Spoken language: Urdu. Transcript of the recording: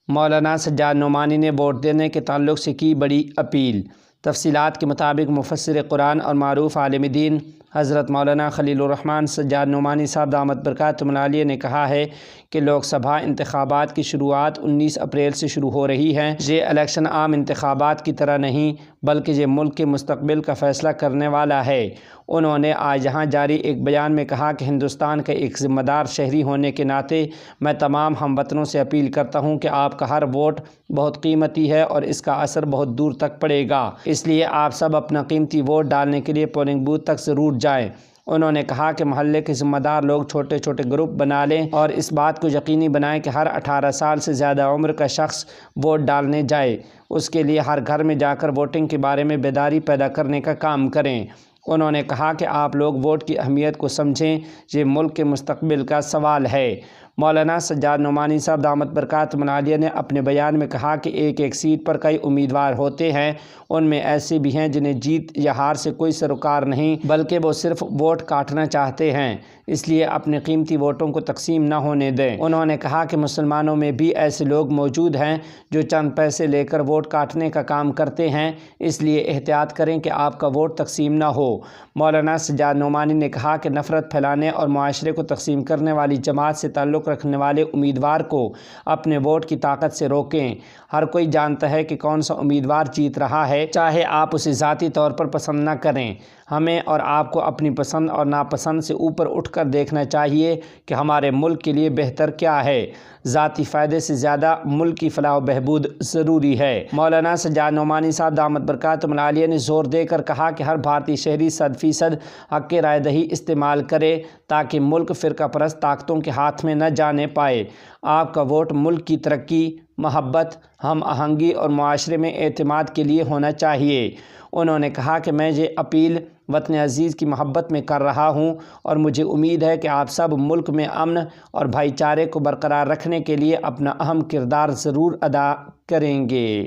مولانا سجاد نعمانی نے ووٹ دینے کے تعلق سے کی بڑی اپیل۔ تفصیلات کے مطابق مفسر قرآن اور معروف عالم دین حضرت مولانا خلیل الرحمن سجاد نعمانی صاحب دامت برکاتہم العالیہ نے کہا ہے کہ لوک سبھا انتخابات کی شروعات 19 اپریل سے شروع ہو رہی ہے۔ یہ الیکشن عام انتخابات کی طرح نہیں بلکہ یہ ملک کے مستقبل کا فیصلہ کرنے والا ہے۔ انہوں نے آج یہاں جاری ایک بیان میں کہا کہ ہندوستان کا ایک ذمہ دار شہری ہونے کے ناطے میں تمام ہم وطنوں سے اپیل کرتا ہوں کہ آپ کا ہر ووٹ بہت قیمتی ہے اور اس کا اثر بہت دور تک پڑے گا، اس لیے آپ سب اپنا قیمتی ووٹ ڈالنے کے لیے پولنگ بوتھ تک ضرور جائیں۔ انہوں نے کہا کہ محلے کے ذمہ دار لوگ چھوٹے چھوٹے گروپ بنا لیں اور اس بات کو یقینی بنائیں کہ ہر 18 سال سے زیادہ عمر کا شخص ووٹ ڈالنے جائے۔ اس کے لیے ہر گھر میں جا کر ووٹنگ کے بارے میں بیداری پیدا کرنے کا کام کریں۔ انہوں نے کہا کہ آپ لوگ ووٹ کی اہمیت کو سمجھیں، یہ ملک کے مستقبل کا سوال ہے۔ مولانا سجاد نعمانی صاحب دامت برکاتہم العالیہ نے اپنے بیان میں کہا کہ ایک ایک سیٹ پر کئی امیدوار ہوتے ہیں، ان میں ایسے بھی ہیں جنہیں جیت یا ہار سے کوئی سروکار نہیں بلکہ وہ صرف ووٹ کاٹنا چاہتے ہیں، اس لیے اپنے قیمتی ووٹوں کو تقسیم نہ ہونے دیں۔ انہوں نے کہا کہ مسلمانوں میں بھی ایسے لوگ موجود ہیں جو چند پیسے لے کر ووٹ کاٹنے کا کام کرتے ہیں، اس لیے احتیاط کریں کہ آپ کا ووٹ تقسیم نہ ہو۔ مولانا سجاد نعمانی نے کہا کہ نفرت پھیلانے اور معاشرے کو تقسیم کرنے والی جماعت سے تعلق رکھنے والے امیدوار کو اپنے ووٹ کی طاقت سے روکیں۔ ہر کوئی جانتا ہے کہ کون سا امیدوار جیت رہا ہے، چاہے آپ اسے ذاتی طور پر پسند نہ کریں۔ ہمیں اور آپ کو اپنی پسند اور ناپسند سے اوپر اٹھ کر دیکھنا چاہیے کہ ہمارے ملک کے لیے بہتر کیا ہے۔ ذاتی فائدے سے زیادہ ملک کی فلاح و بہبود ضروری ہے۔ مولانا سجاد نعمانی صاحب دامت برکاتہم العالیہ نے زور دے کر کہا کہ ہر بھارتی شہری 100% حق رائے دہی استعمال کرے تاکہ ملک فرقہ پرست طاقتوں کے ہاتھ میں نہ جانے پائے۔ آپ کا ووٹ ملک کی ترقی، محبت، ہم آہنگی اور معاشرے میں اعتماد کے لیے ہونا چاہیے۔ انہوں نے کہا کہ میں یہ اپیل وطن عزیز کی محبت میں کر رہا ہوں اور مجھے امید ہے کہ آپ سب ملک میں امن اور بھائی چارے کو برقرار رکھنے کے لیے اپنا اہم کردار ضرور ادا کریں گے۔